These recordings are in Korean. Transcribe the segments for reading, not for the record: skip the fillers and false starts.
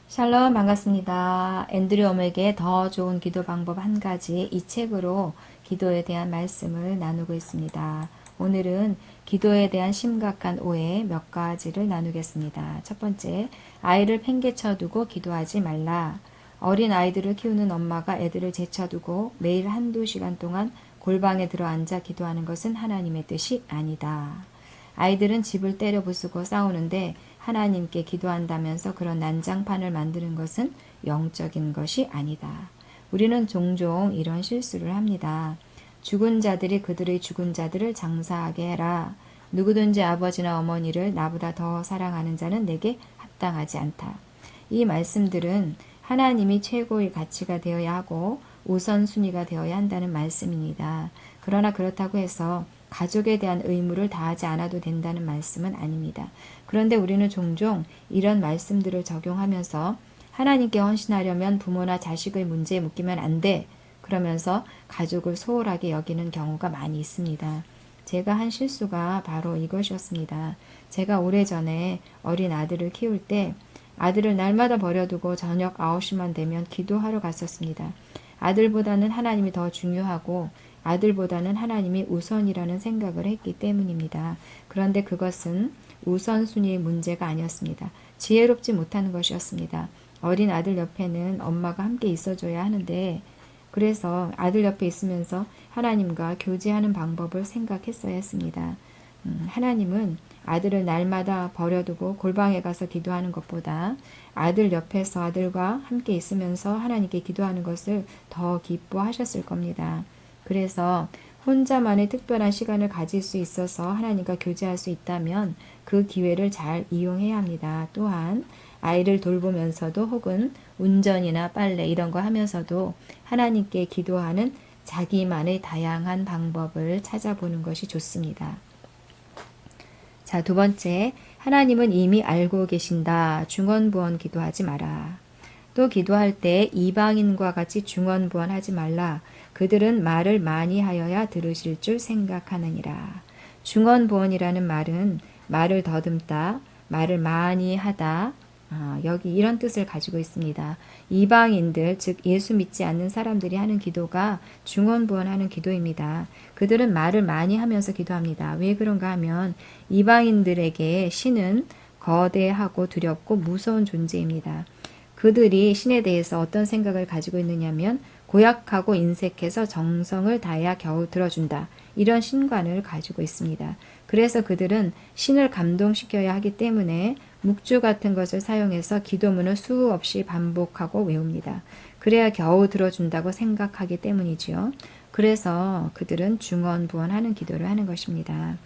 샬롬 반갑습니다. 앤드류엄에게 더 좋은 기도 방법 한 가지 이 책으로 기도에 대한 말씀을 나누고 있습니다. 오늘은 기도에 대한 심각한 오해 몇 가지를 나누겠습니다. 첫 번째, 아이를 팽개쳐 두고 기도하지 말라. 어린 아이들을 키우는 엄마가 애들을 제쳐두고 매일 한두 시간 동안 골방에 들어앉아 기도하는 것은 하나님의 뜻이 아니다. 아이들은 집을 때려 부수고 싸우는데 하나님께 기도한다면서 그런 난장판을 만드는 것은 영적인 것이 아니다. 우리는 종종 이런 실수를 합니다. 죽은 자들이 그들의 죽은 자들을 장사하게 해라. 누구든지 아버지나 어머니를 나보다 더 사랑하는 자는 내게 합당하지 않다. 이 말씀들은 하나님이 최고의 가치가 되어야 하고 우선순위가 되어야 한다는 말씀입니다. 그러나 그렇다고 해서 가족에 대한 의무를 다하지 않아도 된다는 말씀은 아닙니다. 그런데 우리는 종종 이런 말씀들을 적용하면서 하나님께 헌신하려면 부모나 자식의 문제에 묶이면 안 돼. 그러면서 가족을 소홀하게 여기는 경우가 많이 있습니다. 제가 한 실수가 바로 이것이었습니다. 제가 오래전에 어린 아들을 키울 때 아들을 날마다 버려두고 저녁 9시만 되면 기도하러 갔었습니다. 아들보다는 하나님이 더 중요하고 아들보다는 하나님이 우선이라는 생각을 했기 때문입니다. 그런데 그것은 우선순위의 문제가 아니었습니다. 지혜롭지 못하는 것이었습니다. 어린 아들 옆에는 엄마가 함께 있어줘야 하는데 그래서 아들 옆에 있으면서 하나님과 교제하는 방법을 생각했어야 했습니다. 하나님은 아들을 날마다 버려두고 골방에 가서 기도하는 것보다 아들 옆에서 아들과 함께 있으면서 하나님께 기도하는 것을 더 기뻐하셨을 겁니다. 그래서 혼자만의 특별한 시간을 가질 수 있어서 하나님과 교제할 수 있다면 그 기회를 잘 이용해야 합니다. 또한 아이를 돌보면서도 혹은 운전이나 빨래 이런 거 하면서도 하나님께 기도하는 자기만의 다양한 방법을 찾아보는 것이 좋습니다. 자, 두 번째, 하나님은 이미 알고 계신다. 중언부언 기도하지 마라. 또 기도할 때 이방인과 같이 중언부언하지 말라. 그들은 말을 많이 하여야 들으실 줄 생각하느니라. 중언부언이라는 말은 말을 더듬다, 말을 많이 하다, 여기 이런 뜻을 가지고 있습니다. 이방인들, 즉 예수 믿지 않는 사람들이 하는 기도가 중언부언하는 기도입니다. 그들은 말을 많이 하면서 기도합니다. 왜 그런가 하면 이방인들에게 신은 거대하고 두렵고 무서운 존재입니다. 그들이 신에 대해서 어떤 생각을 가지고 있느냐면 고약하고 인색해서 정성을 다해야 겨우 들어준다. 이런 신관을 가지고 있습니다. 그래서 그들은 신을 감동시켜야 하기 때문에 묵주 같은 것을 사용해서 기도문을 수없이 반복하고 외웁니다. 그래야 겨우 들어준다고 생각하기 때문이지요. 그래서 그들은 중언부언하는 기도를 하는 것입니다.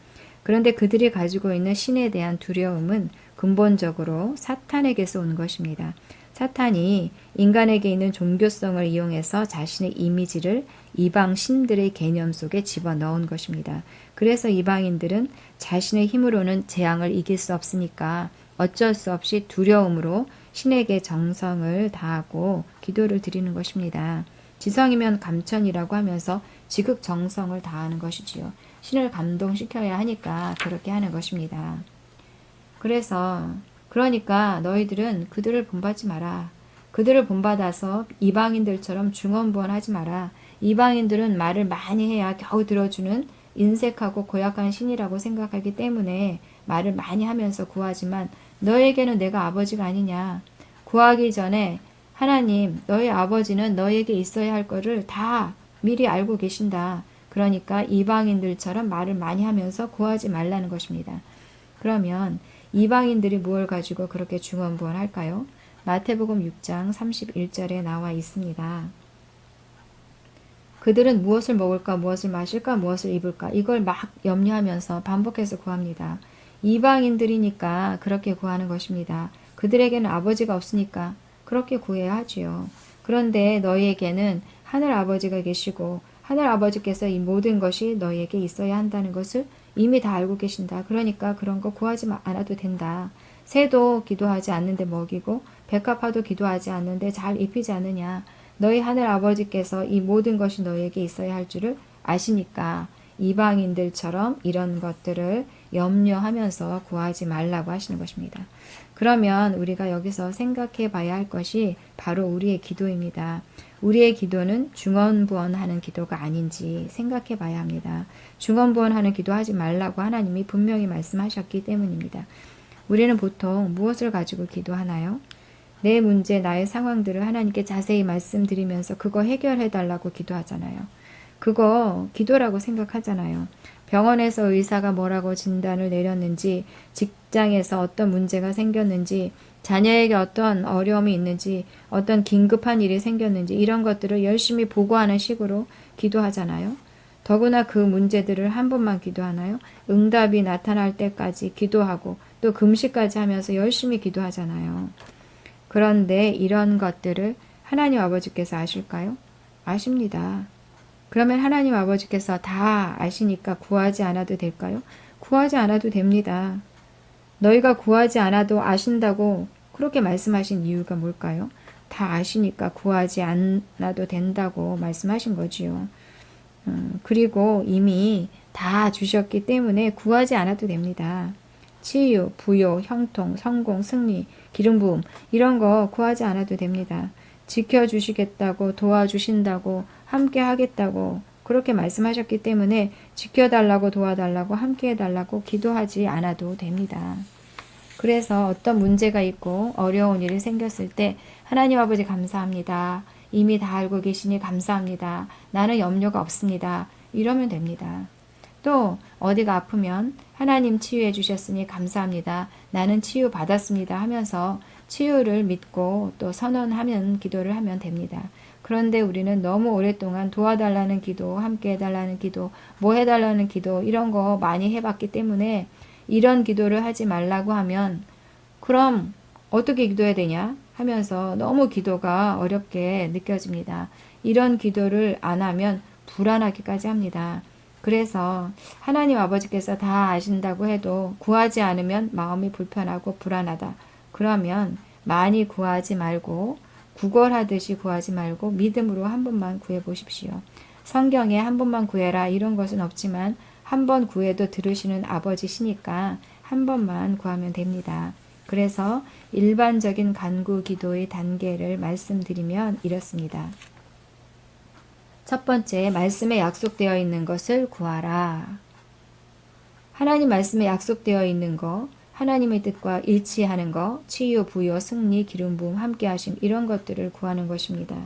그런데 그들이 가지고 있는 신에 대한 두려움은 근본적으로 사탄에게서 온 것입니다. 사탄이 인간에게 있는 종교성을 이용해서 자신의 이미지를 이방 신들의 개념 속에 집어넣은 것입니다. 그래서 이방인들은 자신의 힘으로는 재앙을 이길 수 없으니까 어쩔 수 없이 두려움으로 신에게 정성을 다하고 기도를 드리는 것입니다. 지성이면 감천이라고 하면서 지극 정성을 다하는 것이지요. 신을 감동시켜야 하니까 그렇게 하는 것입니다. 그러니까 너희들은 그들을 본받지 마라. 그들을 본받아서 이방인들처럼 중언부언하지 마라. 이방인들은 말을 많이 해야 겨우 들어주는 인색하고 고약한 신이라고 생각하기 때문에 말을 많이 하면서 구하지만 너에게는 내가 아버지가 아니냐. 구하기 전에 하나님, 너희 아버지는 너에게 있어야 할 거를 다 미리 알고 계신다. 그러니까 이방인들처럼 말을 많이 하면서 구하지 말라는 것입니다. 그러면 이방인들이 무엇을 가지고 그렇게 중언부언할까요? 마태복음 6장 31절에 나와 있습니다. 그들은 무엇을 먹을까, 무엇을 마실까, 무엇을 입을까 이걸 막 염려하면서 반복해서 구합니다. 이방인들이니까 그렇게 구하는 것입니다. 그들에게는 아버지가 없으니까 그렇게 구해야 하지요. 그런데 너희에게는 하늘 아버지가 계시고 하늘 아버지께서 이 모든 것이 너희에게 있어야 한다는 것을 이미 다 알고 계신다. 그러니까 그런 거 구하지 않아도 된다. 새도 기도하지 않는데 먹이고 백합화도 기도하지 않는데 잘 입히지 않느냐. 너희 하늘 아버지께서 이 모든 것이 너희에게 있어야 할 줄을 아시니까 이방인들처럼 이런 것들을 염려하면서 구하지 말라고 하시는 것입니다. 그러면 우리가 여기서 생각해 봐야 할 것이 바로 우리의 기도입니다. 우리의 기도는 중언부언하는 기도가 아닌지 생각해 봐야 합니다. 중언부언하는 기도하지 말라고 하나님이 분명히 말씀하셨기 때문입니다. 우리는 보통 무엇을 가지고 기도하나요? 내 문제, 나의 상황들을 하나님께 자세히 말씀드리면서 그거 해결해 달라고 기도하잖아요. 그거 기도라고 생각하잖아요. 병원에서 의사가 뭐라고 진단을 내렸는지, 직장에서 어떤 문제가 생겼는지, 자녀에게 어떤 어려움이 있는지, 어떤 긴급한 일이 생겼는지 이런 것들을 열심히 보고하는 식으로 기도하잖아요. 더구나 그 문제들을 한 번만 기도하나요? 응답이 나타날 때까지 기도하고 또 금식까지 하면서 열심히 기도하잖아요. 그런데 이런 것들을 하나님 아버지께서 아실까요? 아십니다. 그러면 하나님 아버지께서 다 아시니까 구하지 않아도 될까요? 구하지 않아도 됩니다. 너희가 구하지 않아도 아신다고 그렇게 말씀하신 이유가 뭘까요? 다 아시니까 구하지 않아도 된다고 말씀하신 거지요. 그리고 이미 다 주셨기 때문에 구하지 않아도 됩니다. 치유, 부요, 형통, 성공, 승리, 기름 부음 이런 거 구하지 않아도 됩니다. 지켜주시겠다고 도와주신다고 함께 하겠다고 그렇게 말씀하셨기 때문에 지켜달라고 도와달라고 함께 해달라고 기도하지 않아도 됩니다. 그래서 어떤 문제가 있고 어려운 일이 생겼을 때 하나님 아버지 감사합니다. 이미 다 알고 계시니 감사합니다. 나는 염려가 없습니다. 이러면 됩니다. 또 어디가 아프면 하나님 치유해 주셨으니 감사합니다. 나는 치유 받았습니다 하면서 치유를 믿고 또 선언하면 기도를 하면 됩니다. 그런데 우리는 너무 오랫동안 도와달라는 기도, 함께 해달라는 기도, 뭐 해달라는 기도 이런 거 많이 해봤기 때문에 이런 기도를 하지 말라고 하면 그럼 어떻게 기도해야 되냐 하면서 너무 기도가 어렵게 느껴집니다. 이런 기도를 안 하면 불안하기까지 합니다. 그래서 하나님 아버지께서 다 아신다고 해도 구하지 않으면 마음이 불편하고 불안하다. 그러면 많이 구하지 말고 구걸하듯이 구하지 말고 믿음으로 한 번만 구해 보십시오. 성경에 한 번만 구해라 이런 것은 없지만 한 번 구해도 들으시는 아버지시니까 한 번만 구하면 됩니다. 그래서 일반적인 간구 기도의 단계를 말씀드리면 이렇습니다. 첫 번째, 말씀에 약속되어 있는 것을 구하라. 하나님 말씀에 약속되어 있는 거, 하나님의 뜻과 일치하는 거, 치유, 부요, 승리, 기름 부음, 함께하심 이런 것들을 구하는 것입니다.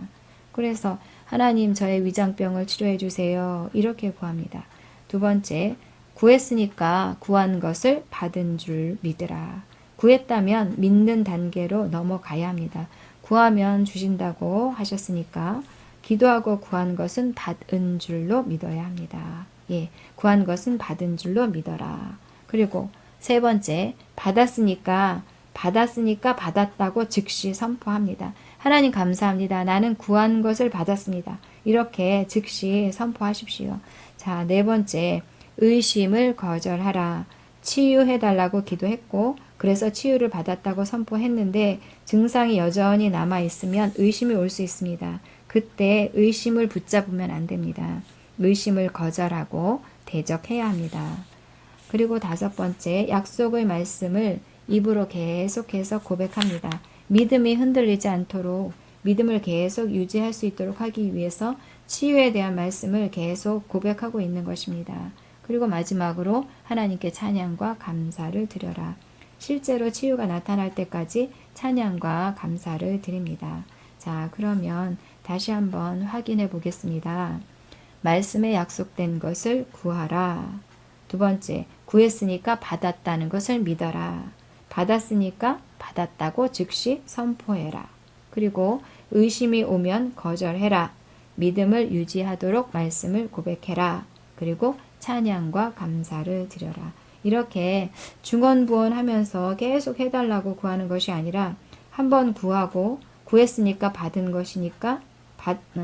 그래서 하나님 저의 위장병을 치료해 주세요. 이렇게 구합니다. 두 번째, 구했으니까 구한 것을 받은 줄 믿으라. 구했다면 믿는 단계로 넘어가야 합니다. 구하면 주신다고 하셨으니까 기도하고 구한 것은 받은 줄로 믿어야 합니다. 예, 구한 것은 받은 줄로 믿어라. 그리고 세 번째, 받았으니까 받았다고 즉시 선포합니다. 하나님 감사합니다. 나는 구한 것을 받았습니다. 이렇게 즉시 선포하십시오. 자, 네 번째, 의심을 거절하라. 치유해달라고 기도했고 그래서 치유를 받았다고 선포했는데 증상이 여전히 남아있으면 의심이 올 수 있습니다. 그때 의심을 붙잡으면 안 됩니다. 의심을 거절하고 대적해야 합니다. 그리고 다섯 번째, 약속의 말씀을 입으로 계속해서 고백합니다. 믿음이 흔들리지 않도록 믿음을 계속 유지할 수 있도록 하기 위해서 치유에 대한 말씀을 계속 고백하고 있는 것입니다. 그리고 마지막으로 하나님께 찬양과 감사를 드려라. 실제로 치유가 나타날 때까지 찬양과 감사를 드립니다. 자, 그러면 다시 한번 확인해 보겠습니다. 말씀에 약속된 것을 구하라. 두 번째, 구했으니까 받았다는 것을 믿어라. 받았으니까 받았다고 즉시 선포해라. 그리고 의심이 오면 거절해라. 믿음을 유지하도록 말씀을 고백해라. 그리고 찬양과 감사를 드려라. 이렇게 중언부언하면서 계속 해달라고 구하는 것이 아니라 한번 구하고 구했으니까 받은 것이니까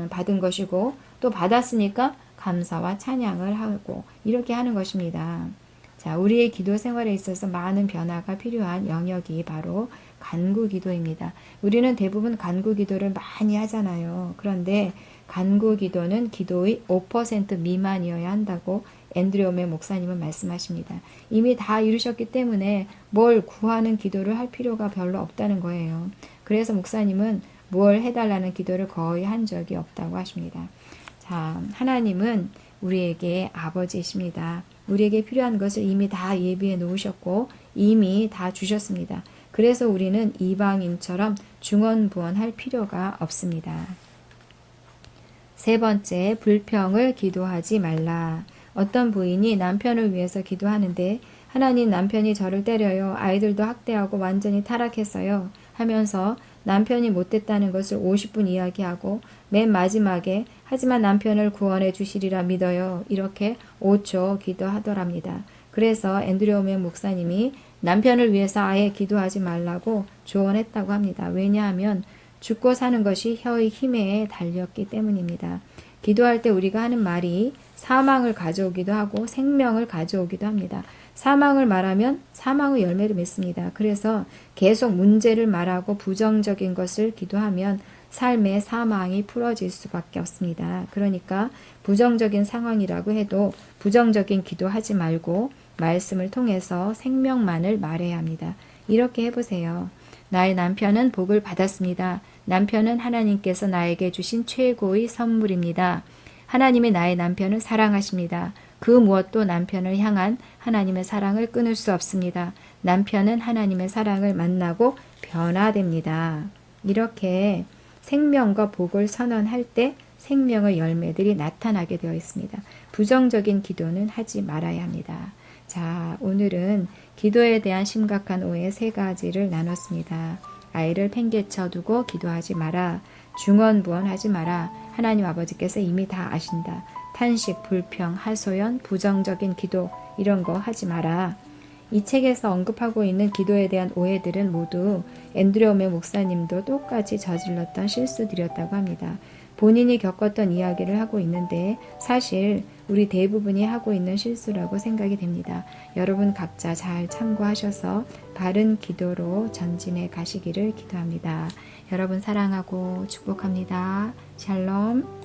받은 것이고 또 받았으니까 감사와 찬양을 하고 이렇게 하는 것입니다. 자, 우리의 기도 생활에 있어서 많은 변화가 필요한 영역이 바로 간구 기도입니다. 우리는 대부분 간구 기도를 많이 하잖아요. 그런데 간구 기도는 기도의 5% 미만이어야 한다고 앤드류 오메 목사님은 말씀하십니다. 이미 다 이루셨기 때문에 뭘 구하는 기도를 할 필요가 별로 없다는 거예요. 그래서 목사님은 뭘 해달라는 기도를 거의 한 적이 없다고 하십니다. 자, 하나님은 우리에게 아버지이십니다. 우리에게 필요한 것을 이미 다 예비해 놓으셨고 이미 다 주셨습니다. 그래서 우리는 이방인처럼 중언부언할 필요가 없습니다. 세 번째, 불평을 기도하지 말라. 어떤 부인이 남편을 위해서 기도하는데 하나님, 남편이 저를 때려요. 아이들도 학대하고 완전히 타락했어요. 하면서 남편이 못됐다는 것을 50분 이야기하고 맨 마지막에 하지만 남편을 구원해 주시리라 믿어요. 이렇게 5초 기도하더랍니다. 그래서 앤드류 오메 목사님이 남편을 위해서 아예 기도하지 말라고 조언했다고 합니다. 왜냐하면 죽고 사는 것이 혀의 힘에 달렸기 때문입니다. 기도할 때 우리가 하는 말이 사망을 가져오기도 하고 생명을 가져오기도 합니다. 사망을 말하면 사망의 열매를 맺습니다. 그래서 계속 문제를 말하고 부정적인 것을 기도하면 삶의 사망이 풀어질 수밖에 없습니다. 그러니까 부정적인 상황이라고 해도 부정적인 기도하지 말고 말씀을 통해서 생명만을 말해야 합니다. 이렇게 해보세요. 나의 남편은 복을 받았습니다. 남편은 하나님께서 나에게 주신 최고의 선물입니다. 하나님의 나의 남편을 사랑하십니다. 그 무엇도 남편을 향한 하나님의 사랑을 끊을 수 없습니다. 남편은 하나님의 사랑을 만나고 변화됩니다. 이렇게 생명과 복을 선언할 때 생명의 열매들이 나타나게 되어 있습니다. 부정적인 기도는 하지 말아야 합니다. 자, 오늘은 기도에 대한 심각한 오해 세 가지를 나눴습니다. 아이를 팽개쳐 두고 기도하지 마라. 중언부언하지 마라. 하나님 아버지께서 이미 다 아신다. 탄식, 불평, 하소연, 부정적인 기도 이런 거 하지 마라. 이 책에서 언급하고 있는 기도에 대한 오해들은 모두 앤드류 오메 목사님도 똑같이 저질렀던 실수들이었다고 합니다. 본인이 겪었던 이야기를 하고 있는데 사실 우리 대부분이 하고 있는 실수라고 생각이 됩니다. 여러분 각자 잘 참고하셔서 바른 기도로 전진해 가시기를 기도합니다. 여러분 사랑하고 축복합니다. 샬롬.